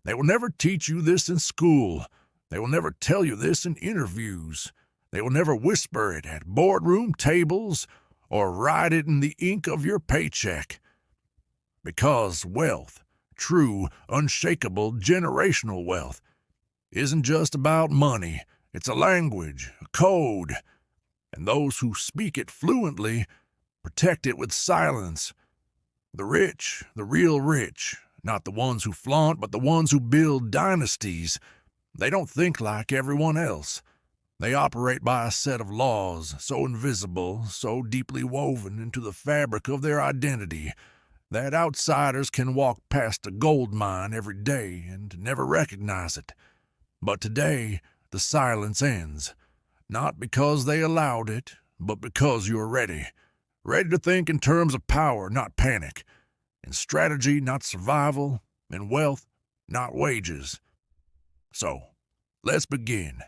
They will never teach you this in school. They will never tell you this in interviews. They will never whisper it at boardroom tables or write it in the ink of your paycheck. Because wealth, true, unshakable, generational wealth, isn't just about money. It's a language, a code, and those who speak it fluently protect it with silence. The rich, the real rich, not the ones who flaunt, but the ones who build dynasties, they don't think like everyone else. They operate by a set of laws so invisible, so deeply woven into the fabric of their identity, that outsiders can walk past a gold mine every day and never recognize it. But today, the silence ends, not because they allowed it, but because you're ready. Ready to think in terms of power, not panic, in strategy, not survival, in wealth, not wages. So, let's begin.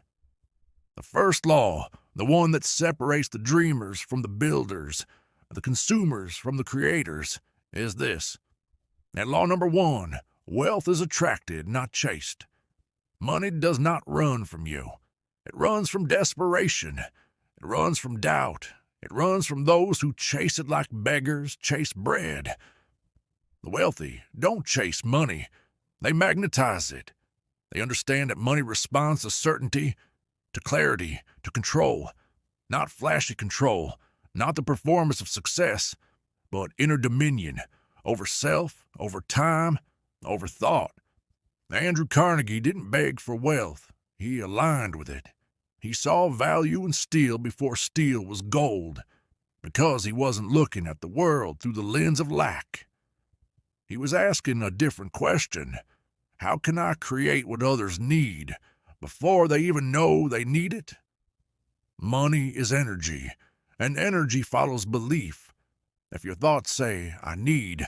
The first law, the one that separates the dreamers from the builders, the consumers from the creators, is this. And law number 1, wealth is attracted, not chased. Money does not run from you. It runs from desperation. It runs from doubt. It runs from those who chase it like beggars chase bread. The wealthy don't chase money. They magnetize it. They understand that money responds to certainty, to clarity, to control. Not flashy control, not the performance of success, but inner dominion over self, over time, over thought. Andrew Carnegie didn't beg for wealth. He aligned with it. He saw value in steel before steel was gold, because he wasn't looking at the world through the lens of lack. He was asking a different question. How can I create what others need before they even know they need it? Money is energy, and energy follows belief. If your thoughts say, I need,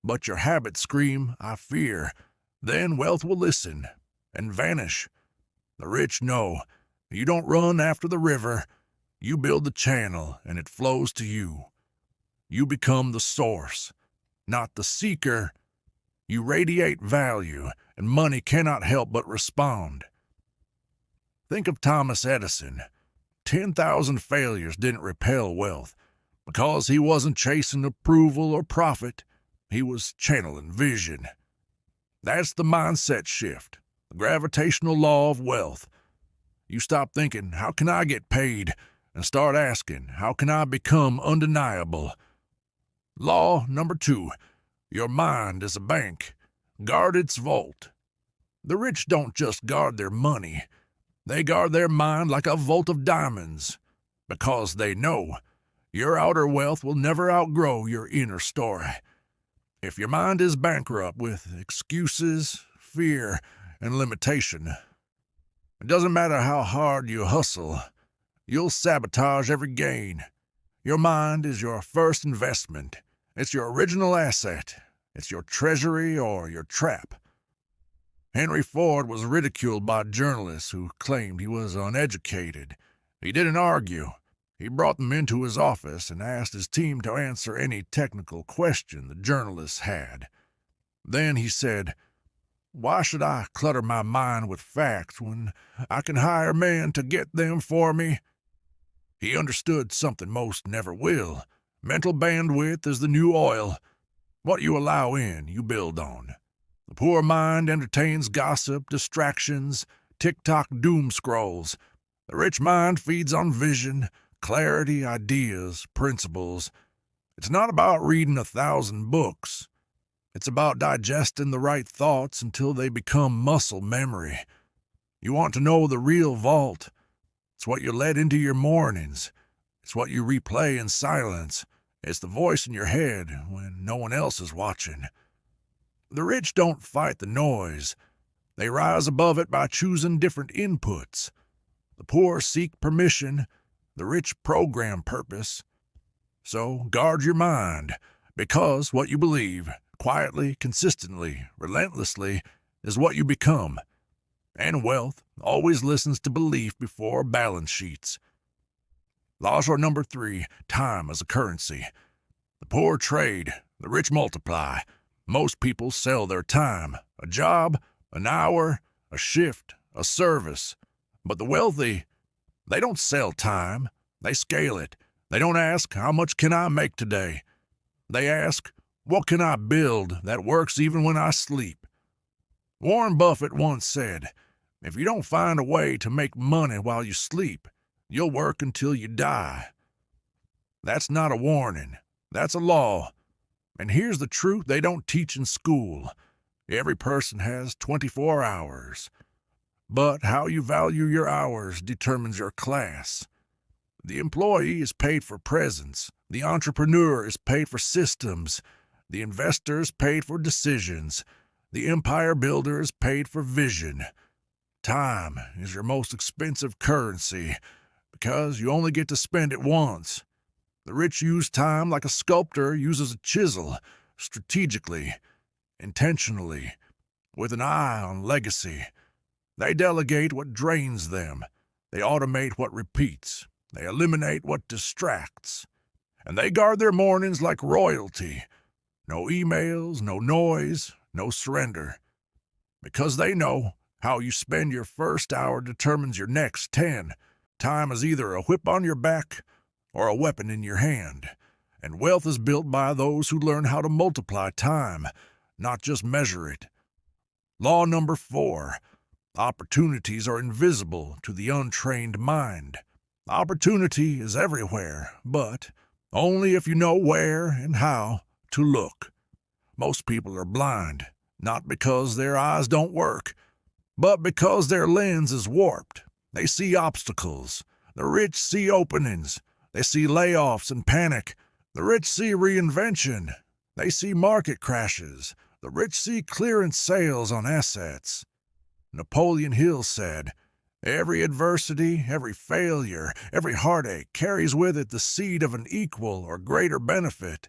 but your habits scream, I fear, then wealth will listen and vanish. The rich know you don't run after the river. You build the channel, and it flows to you. You become the source, not the seeker. You radiate value, and money cannot help but respond. Think of Thomas Edison. 10,000 failures didn't repel wealth, because he wasn't chasing approval or profit. He was channeling vision. That's the mindset shift, the gravitational law of wealth. You stop thinking, how can I get paid? And start asking, how can I become undeniable? Law number 2, your mind is a bank. Guard its vault. The rich don't just guard their money. They guard their mind like a vault of diamonds, because they know your outer wealth will never outgrow your inner story. If your mind is bankrupt with excuses, fear, and limitation, it doesn't matter how hard you hustle, you'll sabotage every gain. Your mind is your first investment. It's your original asset. It's your treasury or your trap. Henry Ford was ridiculed by journalists who claimed he was uneducated. He didn't argue. He brought them into his office and asked his team to answer any technical question the journalists had. Then he said, why should I clutter my mind with facts when I can hire men to get them for me? He understood something most never will. Mental bandwidth is the new oil. What you allow in, you build on. The poor mind entertains gossip, distractions, TikTok doom scrolls. The rich mind feeds on vision, clarity, ideas, principles. It's not about reading 1,000 books. It's about digesting the right thoughts until they become muscle memory. You want to know the real vault. It's what you let into your mornings. It's what you replay in silence. It's the voice in your head when no one else is watching. The rich don't fight the noise. They rise above it by choosing different inputs. The poor seek permission. The rich program purpose. So guard your mind, because what you believe, quietly, consistently, relentlessly, is what you become. And wealth always listens to belief before balance sheets. Law number 3, time as a currency. The poor trade, the rich multiply. Most people sell their time. A job, An hour, a shift, a service. But the wealthy, they don't sell time. They scale it. They don't ask, how much can I make today? They ask, what can I build that works even when I sleep? Warren Buffett once said, if you don't find a way to make money while you sleep, you'll work until you die. That's not a warning. That's a law. And here's the truth they don't teach in school. Every person has 24 hours. But how you value your hours determines your class. The employee is paid for presence. The entrepreneur is paid for systems. The investor is paid for decisions. The empire builder is paid for vision. Time is your most expensive currency because you only get to spend it once. The rich use time like a sculptor uses a chisel, strategically, intentionally, with an eye on legacy. They delegate what drains them. They automate what repeats. They eliminate what distracts. And they guard their mornings like royalty. No emails, no noise, no surrender. Because they know how you spend your first hour determines your next 10. Time is either a whip on your back or a weapon in your hand. And wealth is built by those who learn how to multiply time, not just measure it. Law number 4. Opportunities are invisible to the untrained mind. Opportunity is everywhere, but only if you know where and how to look. Most people are blind, not because their eyes don't work, but because their lens is warped. They see obstacles. The rich see openings. They see layoffs and panic. The rich see reinvention. They see market crashes. The rich see clearance sales on assets. Napoleon Hill said, every adversity, every failure, every heartache carries with it the seed of an equal or greater benefit.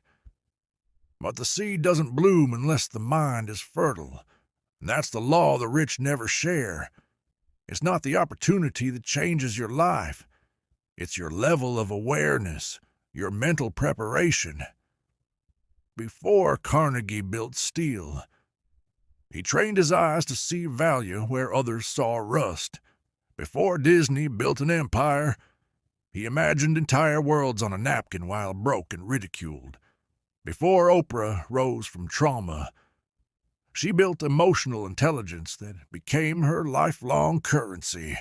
But the seed doesn't bloom unless the mind is fertile. And that's the law the rich never share. It's not the opportunity that changes your life. It's your level of awareness, your mental preparation. Before Carnegie built steel, he trained his eyes to see value where others saw rust. Before Disney built an empire, he imagined entire worlds on a napkin while broke and ridiculed. Before Oprah rose from trauma, she built emotional intelligence that became her lifelong currency.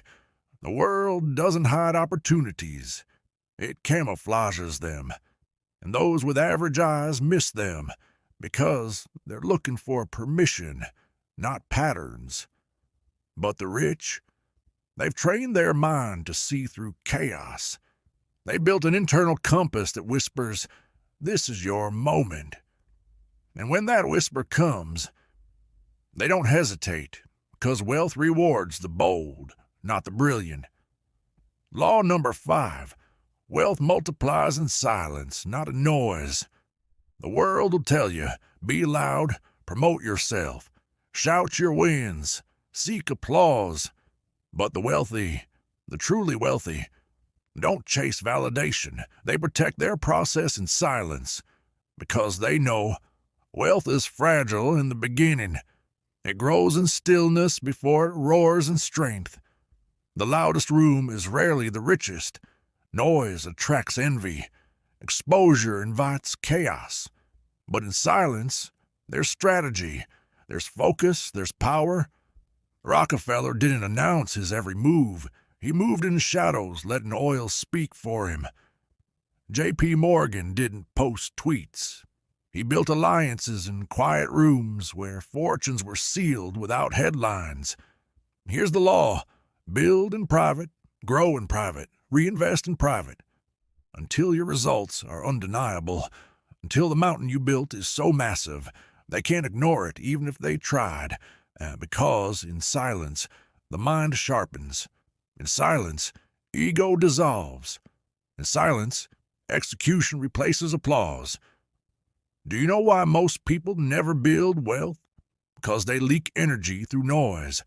The world doesn't hide opportunities. It camouflages them. And those with average eyes miss them because they're looking for permission, not patterns. But the rich, they've trained their mind to see through chaos. They built an internal compass that whispers, this is your moment. And when that whisper comes, they don't hesitate, because wealth rewards the bold, not the brilliant. Law number 5, wealth multiplies in silence, not in noise. The world will tell you, be loud, promote yourself, shout your wins, seek applause. But the wealthy, the truly wealthy, don't chase validation. They protect their process in silence because they know wealth is fragile in the beginning. It grows in stillness before it roars in strength. The loudest room is rarely the richest. Noise attracts envy. Exposure invites chaos. But in silence, there's strategy, there's focus, there's power. Rockefeller didn't announce his every move. He moved in the shadows, letting oil speak for him. J.P. Morgan didn't post tweets. He built alliances in quiet rooms where fortunes were sealed without headlines. Here's the law. Build in private, grow in private, reinvest in private. Until your results are undeniable, until the mountain you built is so massive, they can't ignore it even if they tried, because in silence, the mind sharpens. In silence, ego dissolves. In silence, execution replaces applause. Do you know why most people never build wealth? Because they leak energy through noise.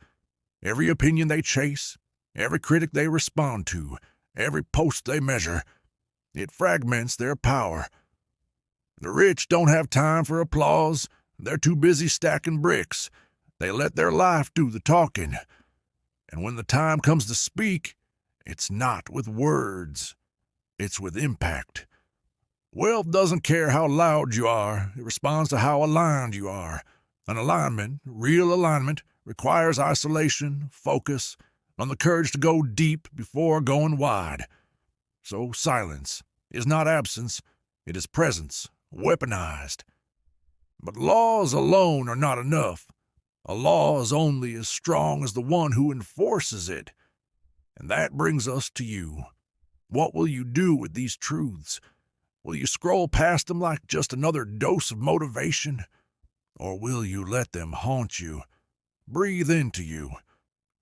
Every opinion they chase, every critic they respond to, every post they measure, it fragments their power. The rich don't have time for applause. They're too busy stacking bricks. They let their life do the talking. And when the time comes to speak, it's not with words, it's with impact. Wealth doesn't care how loud you are, it responds to how aligned you are. An alignment, real alignment, requires isolation, focus, and the courage to go deep before going wide. So silence is not absence, it is presence, weaponized. But laws alone are not enough. A law is only as strong as the one who enforces it. And that brings us to you. What will you do with these truths? Will you scroll past them like just another dose of motivation? Or will you let them haunt you, breathe into you,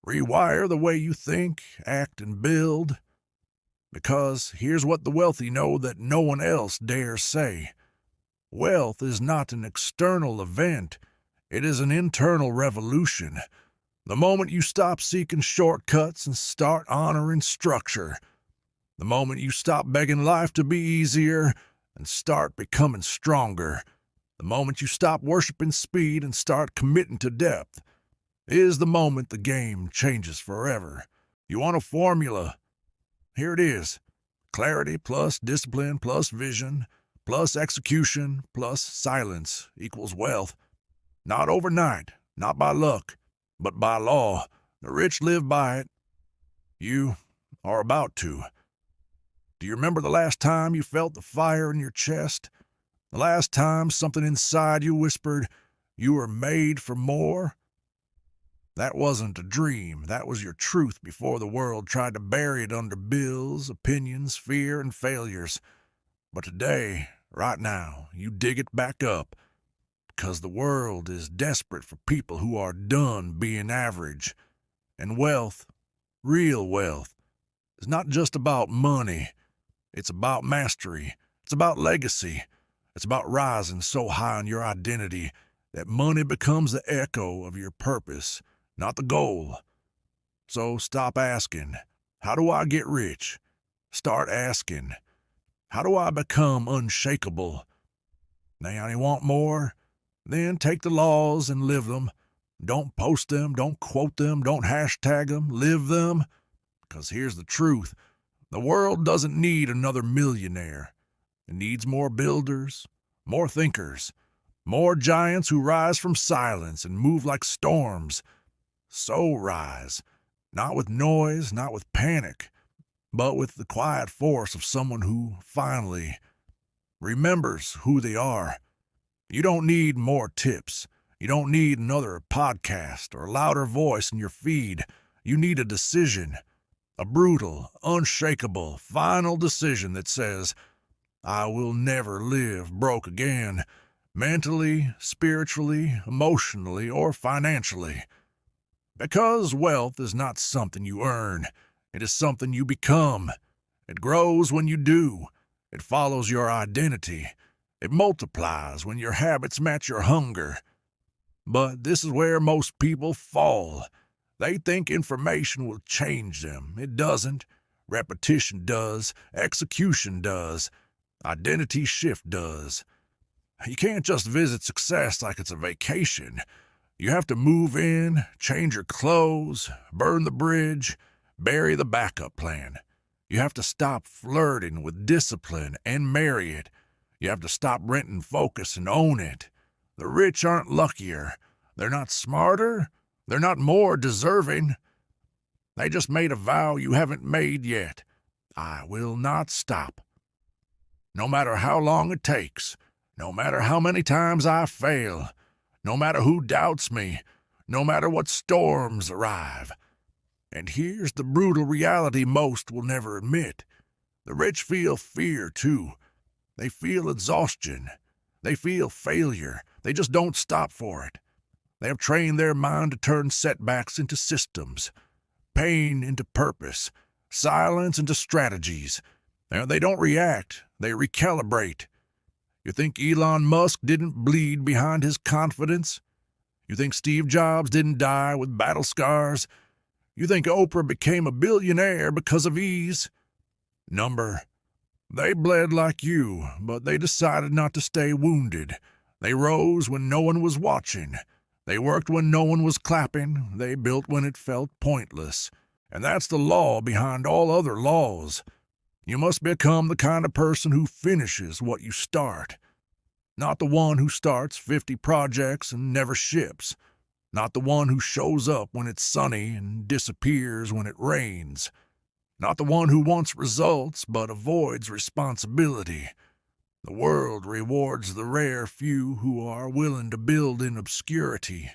rewire the way you think, act, and build? Because here's what the wealthy know that no one else dares say. Wealth is not an external event. It is an internal revolution. The moment you stop seeking shortcuts and start honoring structure. The moment you stop begging life to be easier and start becoming stronger. The moment you stop worshiping speed and start committing to depth is the moment the game changes forever. You want a formula? Here it is. Clarity plus discipline plus vision plus execution plus silence equals wealth. Not overnight, not by luck, but by law. The rich live by it. You are about to. Do you remember the last time you felt the fire in your chest? The last time something inside you whispered, you were made for more? That wasn't a dream. That was your truth before the world tried to bury it under bills, opinions, fear, and failures. But today, right now, you dig it back up. Because the world is desperate for people who are done being average. And wealth, real wealth, is not just about money. It's about mastery. It's about legacy. It's about rising so high in your identity that money becomes the echo of your purpose, not the goal. So stop asking, how do I get rich? Start asking, how do I become unshakable? Now you want more? Then take the laws and live them. Don't post them, don't quote them, don't hashtag them, live them. Because here's the truth. The world doesn't need another millionaire. It needs more builders, more thinkers, more giants who rise from silence and move like storms. So rise, not with noise, not with panic, but with the quiet force of someone who finally remembers who they are. You don't need more tips. You don't need another podcast or a louder voice in your feed. You need a decision, a brutal, unshakable, final decision that says, I will never live broke again, mentally, spiritually, emotionally, or financially. Because wealth is not something you earn. It is something you become. It grows when you do. It follows your identity. It multiplies when your habits match your hunger. But this is where most people fall. They think information will change them. It doesn't. Repetition does. Execution does. Identity shift does. You can't just visit success like it's a vacation. You have to move in, change your clothes, burn the bridge, bury the backup plan. You have to stop flirting with discipline and marry it. You have to stop renting focus and own it. The rich aren't luckier. They're not smarter. They're not more deserving. They just made a vow you haven't made yet. I will not stop. No matter how long it takes, no matter how many times I fail, no matter who doubts me, no matter what storms arrive. And here's the brutal reality most will never admit. The rich feel fear, too. They feel exhaustion. They feel failure. They just don't stop for it. They have trained their mind to turn setbacks into systems, pain into purpose, silence into strategies. They don't react. They recalibrate. You think Elon Musk didn't bleed behind his confidence? You think Steve Jobs didn't die with battle scars? You think Oprah became a billionaire because of ease? Number. They bled like you, but they decided not to stay wounded. They rose when no one was watching. They worked when no one was clapping, they built when it felt pointless. And that's the law behind all other laws. You must become the kind of person who finishes what you start. Not the one who starts 50 projects and never ships. Not the one who shows up when it's sunny and disappears when it rains. Not the one who wants results but avoids responsibility. The world rewards the rare few who are willing to build in obscurity,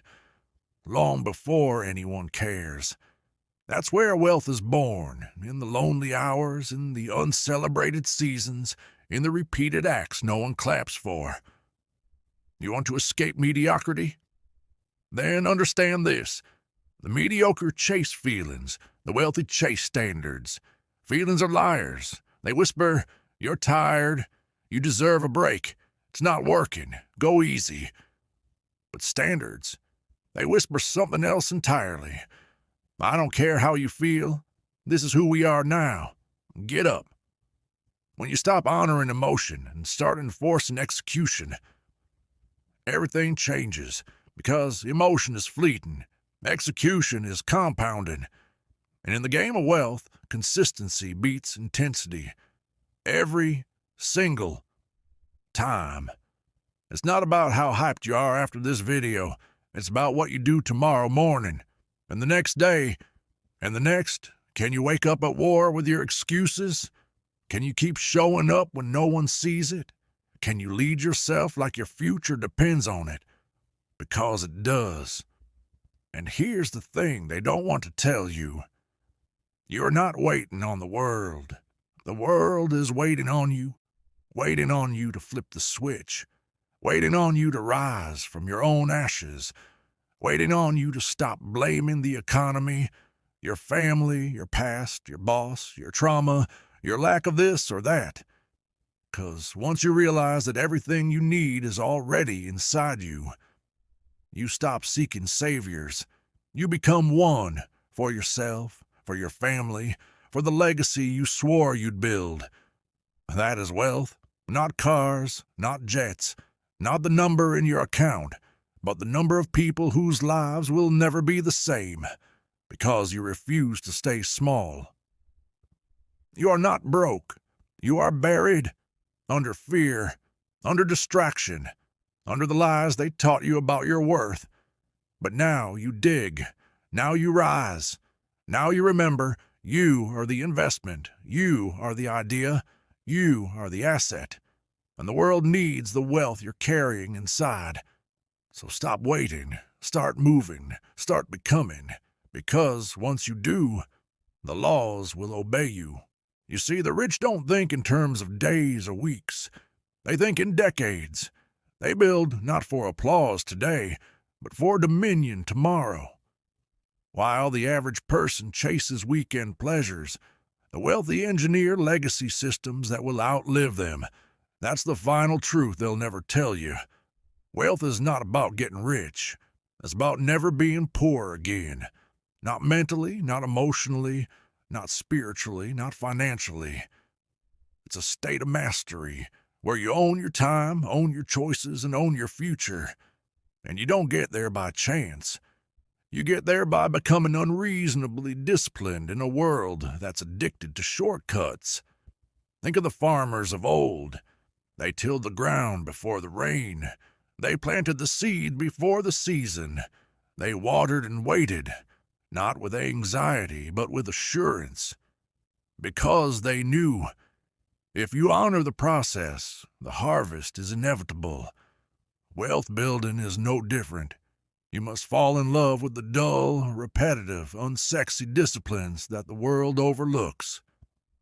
long before anyone cares. That's where wealth is born, in the lonely hours, in the uncelebrated seasons, in the repeated acts no one claps for. You want to escape mediocrity? Then understand this. The mediocre chase feelings, the wealthy chase standards. Feelings are liars. They whisper, "You're tired. You deserve a break. It's not working. Go easy." But standards, they whisper something else entirely. "I don't care how you feel. This is who we are now. Get up." When you stop honoring emotion and start enforcing execution, everything changes, because emotion is fleeting, execution is compounding. And in the game of wealth, consistency beats intensity. Every single time. It's not about how hyped you are after this video. It's about what you do tomorrow morning, and the next day, and the next. Can you wake up at war with your excuses? Can you keep showing up when no one sees it? Can you lead yourself like your future depends on it? Because it does. And here's the thing they don't want to tell you. You're not waiting on the world. The world is waiting on you to flip the switch, waiting on you to rise from your own ashes, waiting on you to stop blaming the economy, your family, your past, your boss, your trauma, your lack of this or that. 'Cause once you realize that everything you need is already inside you, you stop seeking saviors. You become one for yourself, for your family, for the legacy you swore you'd build. That is wealth. Not cars, not jets, not the number in your account, but the number of people whose lives will never be the same, because you refuse to stay small. You are not broke. You are buried under fear, under distraction, under the lies they taught you about your worth. But now you dig. Now you rise. Now you remember you are the investment. You are the idea. You are the asset. And the world needs the wealth you're carrying inside. So stop waiting. Start moving. Start becoming. Because once you do, the laws will obey you. You see, the rich don't think in terms of days or weeks. They think in decades. They build not for applause today, but for dominion tomorrow. While the average person chases weekend pleasures, the wealthy engineer legacy systems that will outlive them. That's the final truth they'll never tell you. Wealth is not about getting rich. It's about never being poor again. Not mentally, not emotionally, not spiritually, not financially. It's a state of mastery where you own your time, own your choices, and own your future. And you don't get there by chance. You get there by becoming unreasonably disciplined in a world that's addicted to shortcuts. Think of the farmers of old. They tilled the ground before the rain. They planted the seed before the season. They watered and waited, not with anxiety, but with assurance. Because they knew, if you honor the process, the harvest is inevitable. Wealth building is no different. You must fall in love with the dull, repetitive, unsexy disciplines that the world overlooks.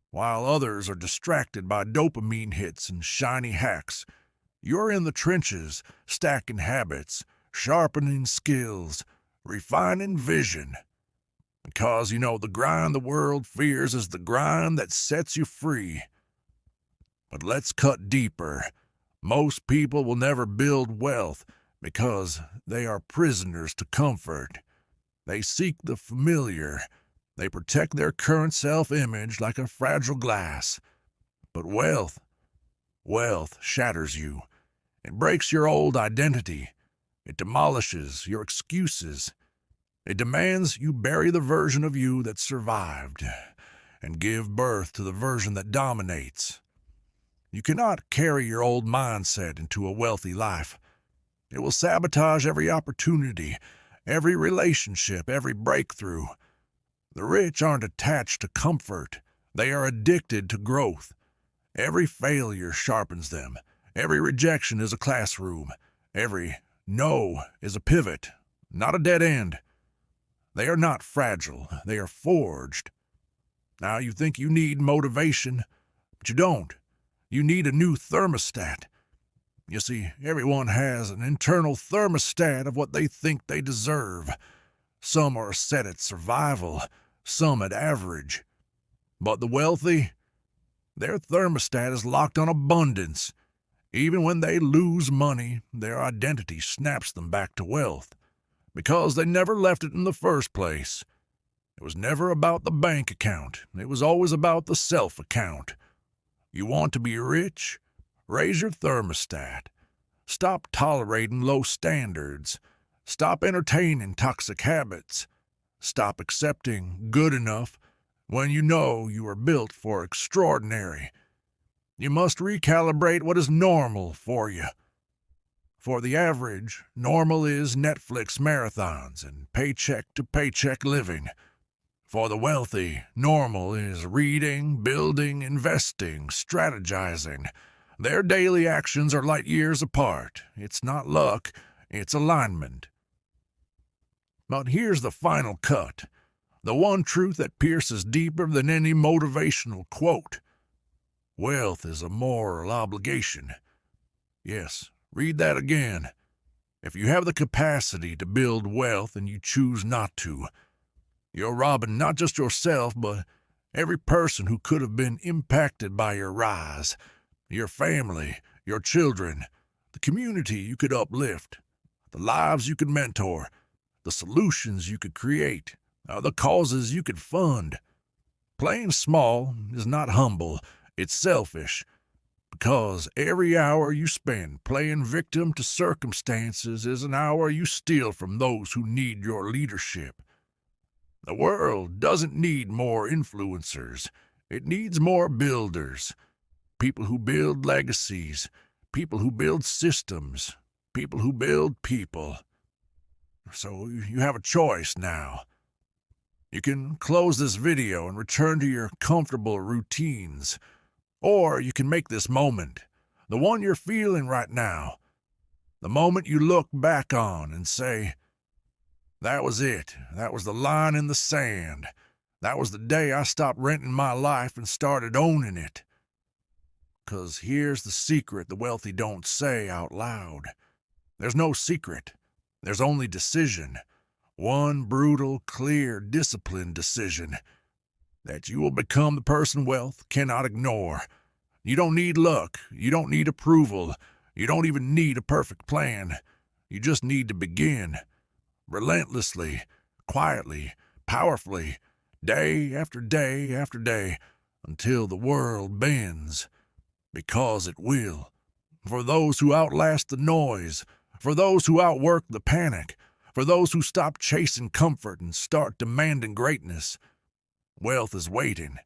While others are distracted by dopamine hits and shiny hacks, you're in the trenches, stacking habits, sharpening skills, refining vision. Because, the grind the world fears is the grind that sets you free. But let's cut deeper. Most people will never build wealth because they are prisoners to comfort. They seek the familiar. They protect their current self-image like a fragile glass. But wealth shatters you. It breaks your old identity. It demolishes your excuses. It demands you bury the version of you that survived and give birth to the version that dominates. You cannot carry your old mindset into a wealthy life. It will sabotage every opportunity, every relationship, every breakthrough. The rich aren't attached to comfort. They are addicted to growth. Every failure sharpens them. Every rejection is a classroom. Every no is a pivot, not a dead end. They are not fragile. They are forged. Now you think you need motivation, but you don't. You need a new thermostat. You see, everyone has an internal thermostat of what they think they deserve. Some are set at survival, some at average. But the wealthy, their thermostat is locked on abundance. Even when they lose money, their identity snaps them back to wealth, because they never left it in the first place. It was never about the bank account. It was always about the self account. You want to be rich? Raise your thermostat. Stop tolerating low standards. Stop entertaining toxic habits. Stop accepting good enough when you know you are built for extraordinary. You must recalibrate what is normal for you. For the average, normal is Netflix marathons and paycheck-to-paycheck living. For the wealthy, normal is reading, building, investing, strategizing. Their daily actions are light years apart. It's not luck, it's alignment. But here's the final cut, the one truth that pierces deeper than any motivational quote. Wealth is a moral obligation. Yes, read that again. If you have the capacity to build wealth and you choose not to, you're robbing not just yourself, but every person who could have been impacted by your rise, your family, your children, the community you could uplift, the lives you could mentor, the solutions you could create, the causes you could fund. Playing small is not humble, it's selfish, because every hour you spend playing victim to circumstances is an hour you steal from those who need your leadership. The world doesn't need more influencers. It needs more builders. People who build legacies. People who build systems. People who build people. So you have a choice now. You can close this video and return to your comfortable routines. Or you can make this moment, the one you're feeling right now, the moment you look back on and say, that was it. That was the line in the sand. That was the day I stopped renting my life and started owning it. 'Cause here's the secret the wealthy don't say out loud. There's no secret. There's only decision. One brutal, clear, disciplined decision. That you will become the person wealth cannot ignore. You don't need luck. You don't need approval. You don't even need a perfect plan. You just need to begin. Relentlessly, quietly, powerfully, day after day after day, until the world bends. Because it will. For those who outlast the noise, for those who outwork the panic, for those who stop chasing comfort and start demanding greatness. Wealth is waiting,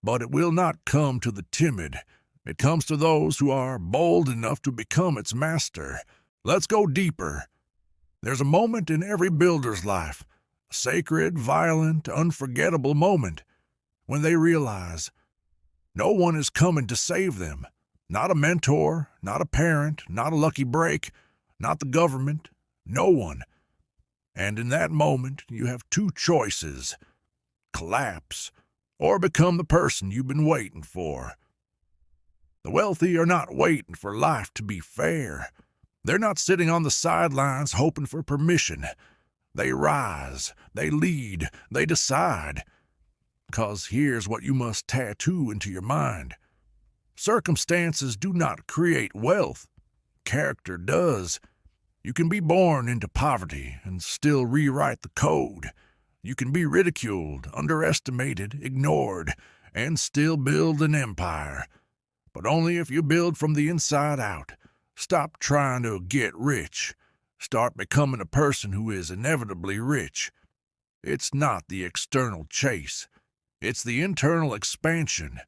but it will not come to the timid. It comes to those who are bold enough to become its master. Let's go deeper. There's a moment in every builder's life, a sacred, violent, unforgettable moment, when they realize no one is coming to save them. Not a mentor, not a parent, not a lucky break, not the government, no one. And in that moment, you have two choices: collapse, or become the person you've been waiting for. The wealthy are not waiting for life to be fair. They're not sitting on the sidelines hoping for permission. They rise, they lead, they decide. 'Cause here's what you must tattoo into your mind. Circumstances do not create wealth. Character does. You can be born into poverty and still rewrite the code. You can be ridiculed, underestimated, ignored, and still build an empire. But only if you build from the inside out. Stop trying to get rich. Start becoming a person who is inevitably rich. It's not the external chase. It's the internal expansion.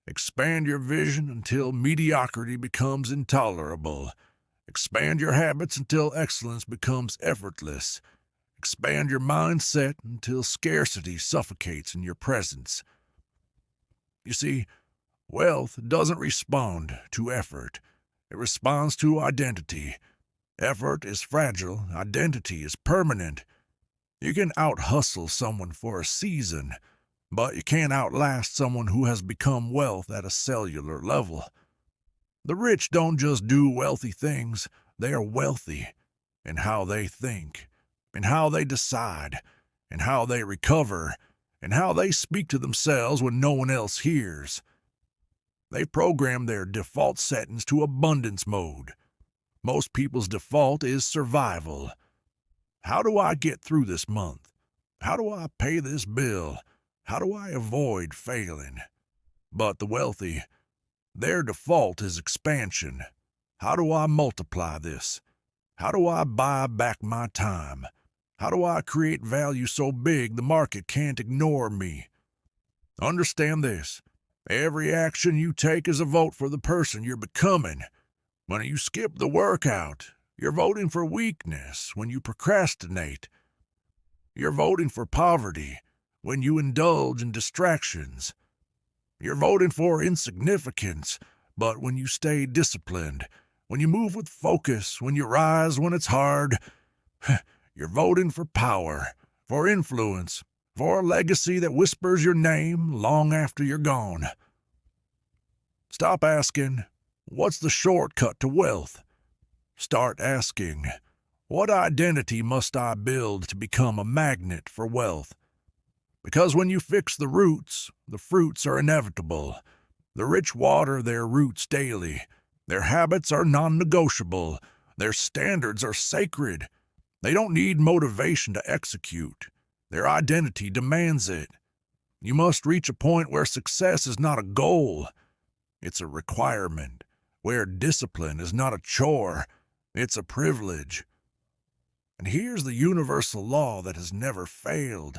Expand your vision until mediocrity becomes intolerable. Expand your habits until excellence becomes effortless. Expand your mindset until scarcity suffocates in your presence. You see, wealth doesn't respond to effort. It responds to identity. Effort is fragile. Identity is permanent. You can out-hustle someone for a season, but you can't outlast someone who has become wealth at a cellular level. The rich don't just do wealthy things. They are wealthy in how they think, in how they decide, in how they recover, in how they speak to themselves when no one else hears. They program their default settings to abundance mode. Most people's default is survival. How do I get through this month? How do I pay this bill? How do I avoid failing? But the wealthy, their default is expansion. How do I multiply this? How do I buy back my time? How do I create value so big the market can't ignore me? Understand this. Every action you take is a vote for the person you're becoming. When you skip the workout, you're voting for weakness. When you procrastinate, you're voting for poverty. When you indulge in distractions, you're voting for insignificance. But when you stay disciplined, when you move with focus, when you rise when it's hard, you're voting for power, for influence, for a legacy that whispers your name long after you're gone. Stop asking, what's the shortcut to wealth? Start asking, what identity must I build to become a magnet for wealth? Because when you fix the roots, the fruits are inevitable. The rich water their roots daily. Their habits are non-negotiable. Their standards are sacred. They don't need motivation to execute. Their identity demands it. You must reach a point where success is not a goal. It's a requirement. Where discipline is not a chore. It's a privilege. And here's the universal law that has never failed.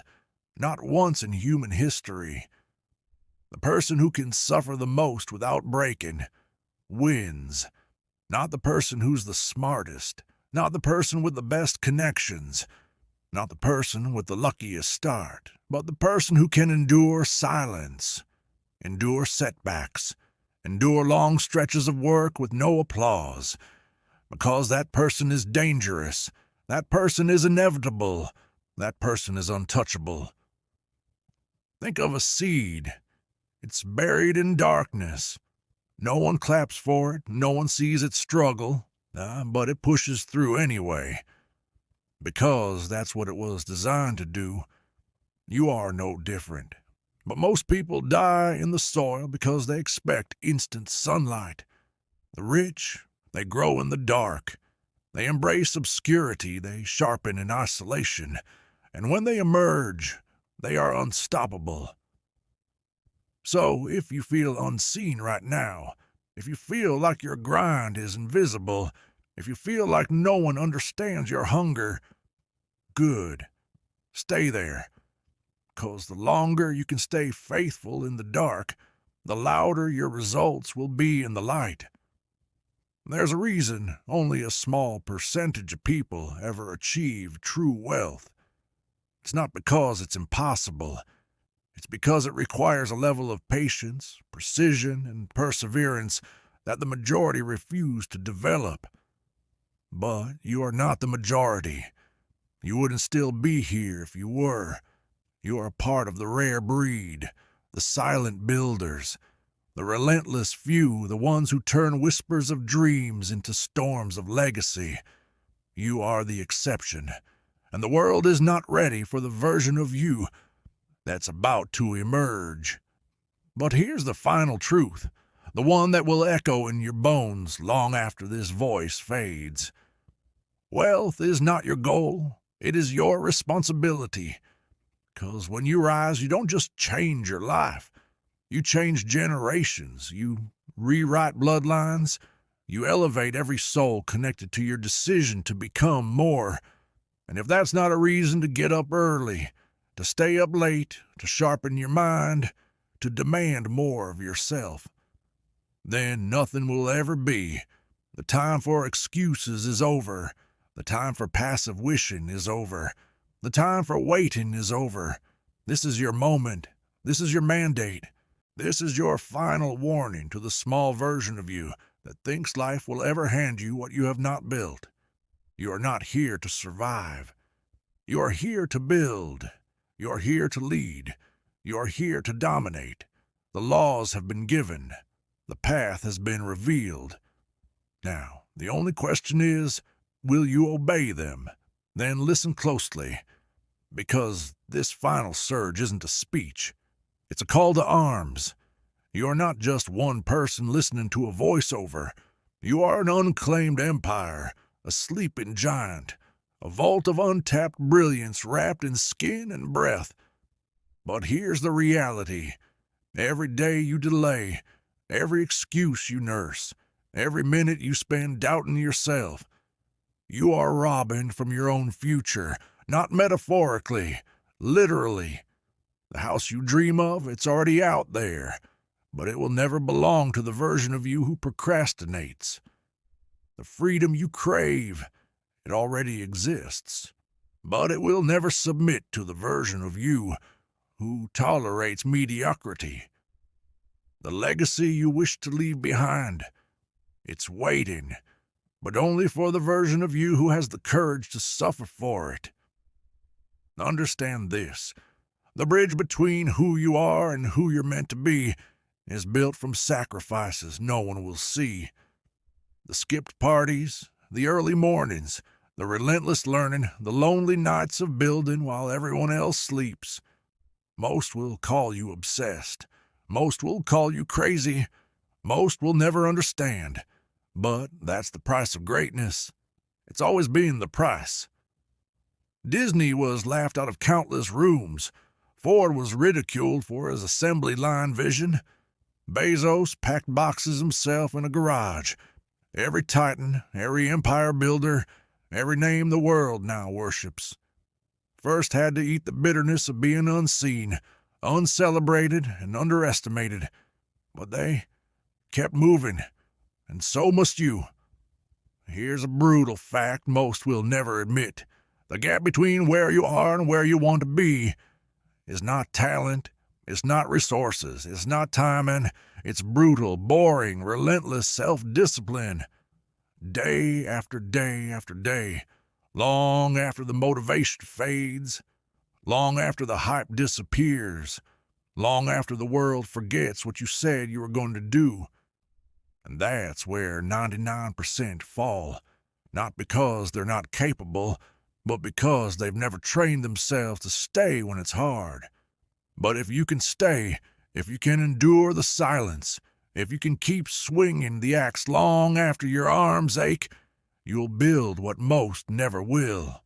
Not once in human history. The person who can suffer the most without breaking wins. Not the person who's the smartest. Not the person with the best connections. Not the person with the luckiest start. But the person who can endure silence. Endure setbacks. Endure long stretches of work with no applause. Because that person is dangerous. That person is inevitable. That person is untouchable. Think of a seed. It's buried in darkness. No one claps for it. No one sees it struggle. But it pushes through anyway. Because that's what it was designed to do. You are no different. But most people die in the soil because they expect instant sunlight. The rich, they grow in the dark. They embrace obscurity. They sharpen in isolation. And when they emerge, they are unstoppable. So, if you feel unseen right now, if you feel like your grind is invisible, if you feel like no one understands your hunger, good. Stay there. 'Cause the longer you can stay faithful in the dark, the louder your results will be in the light. There's a reason only a small percentage of people ever achieve true wealth. It's not because it's impossible. It's because it requires a level of patience, precision, and perseverance that the majority refuse to develop. But you are not the majority. You wouldn't still be here if you were. You are a part of the rare breed, the silent builders, the relentless few, the ones who turn whispers of dreams into storms of legacy. You are the exception, and the world is not ready for the version of you that's about to emerge. But here's the final truth, the one that will echo in your bones long after this voice fades. Wealth is not your goal. It is your responsibility. 'Cause when you rise, you don't just change your life. You change generations. You rewrite bloodlines. You elevate every soul connected to your decision to become more. And if that's not a reason to get up early, to stay up late, to sharpen your mind, to demand more of yourself, then nothing will ever be. The time for excuses is over. The time for passive wishing is over. The time for waiting is over. This is your moment. This is your mandate. This is your final warning to the small version of you that thinks life will ever hand you what you have not built. You are not here to survive. You are here to build. You are here to lead. You are here to dominate. The laws have been given. The path has been revealed. Now, the only question is, will you obey them? Then listen closely, because this final surge isn't a speech. It's a call to arms. You are not just one person listening to a voiceover. You are an unclaimed empire, a sleeping giant, a vault of untapped brilliance wrapped in skin and breath. But here's the reality. Every day you delay, every excuse you nurse, every minute you spend doubting yourself, you are robbing from your own future, not metaphorically, literally. The house you dream of, it's already out there, but it will never belong to the version of you who procrastinates. The freedom you crave, it already exists, but it will never submit to the version of you who tolerates mediocrity. The legacy you wish to leave behind, it's waiting, but only for the version of you who has the courage to suffer for it. Understand this. The bridge between who you are and who you're meant to be is built from sacrifices no one will see. The skipped parties, the early mornings, the relentless learning, the lonely nights of building while everyone else sleeps. Most will call you obsessed. Most will call you crazy. Most will never understand. But that's the price of greatness. It's always been the price. Disney was laughed out of countless rooms. Ford was ridiculed for his assembly line vision. Bezos packed boxes himself in a garage. Every titan, every empire builder, every name the world now worships, first had to eat the bitterness of being unseen, uncelebrated, and underestimated. But they kept moving, and so must you. Here's a brutal fact most will never admit. The gap between where you are and where you want to be is not talent, it's not resources, it's not timing, it's brutal, boring, relentless self-discipline. Day after day after day, long after the motivation fades, long after the hype disappears, long after the world forgets what you said you were going to do. And that's where 99% fall, not because they're not capable, but because they've never trained themselves to stay when it's hard. But if you can stay, if you can endure the silence, if you can keep swinging the axe long after your arms ache, you'll build what most never will.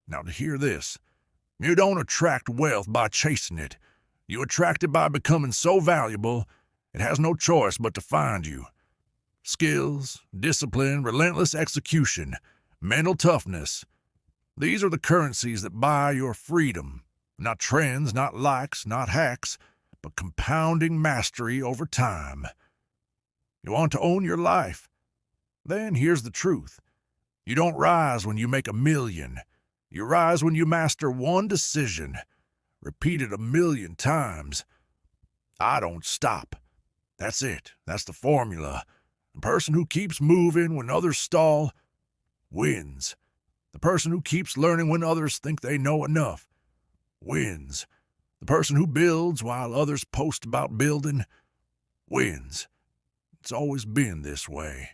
Now to hear this, you don't attract wealth by chasing it. You attract it by becoming so valuable, it has no choice but to find you. Skills, discipline, relentless execution, mental toughness. These are the currencies that buy your freedom. Not trends, not likes, not hacks, but compounding mastery over time. You want to own your life? Then here's the truth. You don't rise when you make 1,000,000. You rise when you master one decision, repeated 1,000,000 times. I don't stop. That's it. That's the formula. The person who keeps moving when others stall wins. The person who keeps learning when others think they know enough wins. The person who builds while others post about building wins. It's always been this way.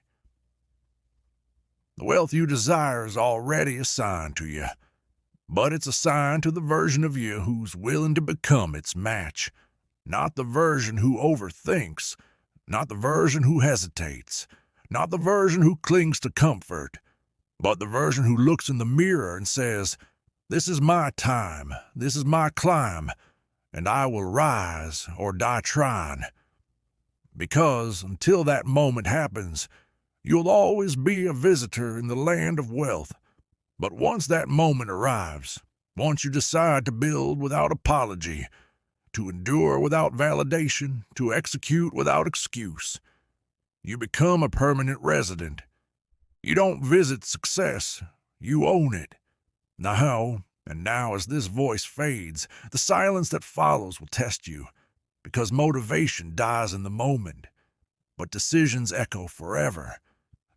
The wealth you desire is already assigned to you, but it's assigned to the version of you who's willing to become its match, not the version who overthinks, not the version who hesitates, not the version who clings to comfort, but the version who looks in the mirror and says, "This is my time, this is my climb, and I will rise or die trying." Because until that moment happens, you'll always be a visitor in the land of wealth. But once that moment arrives, once you decide to build without apology, to endure without validation, to execute without excuse, you become a permanent resident. You don't visit success, you own it. Now as this voice fades, the silence that follows will test you, because motivation dies in the moment, but decisions echo forever.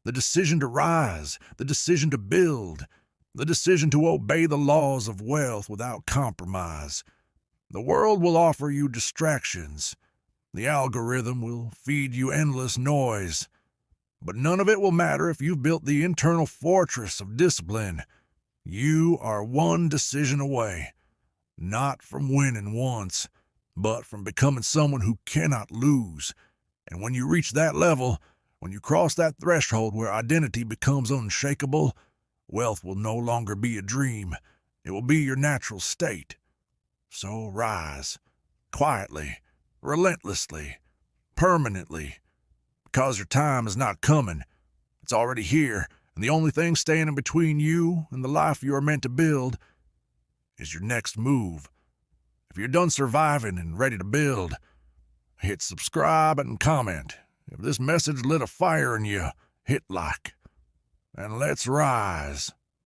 The decision to rise, the decision to build, the decision to obey the laws of wealth without compromise. The world will offer you distractions. The algorithm will feed you endless noise. But none of it will matter if you've built the internal fortress of discipline. You are one decision away, not from winning once, but from becoming someone who cannot lose. And when you reach that level, when you cross that threshold where identity becomes unshakable, wealth will no longer be a dream. It will be your natural state. So rise, quietly, relentlessly, permanently, because your time is not coming. It's already here, and the only thing standing between you and the life you are meant to build is your next move. If you're done surviving and ready to build, hit subscribe and comment. If this message lit a fire in you, hit like. And let's rise.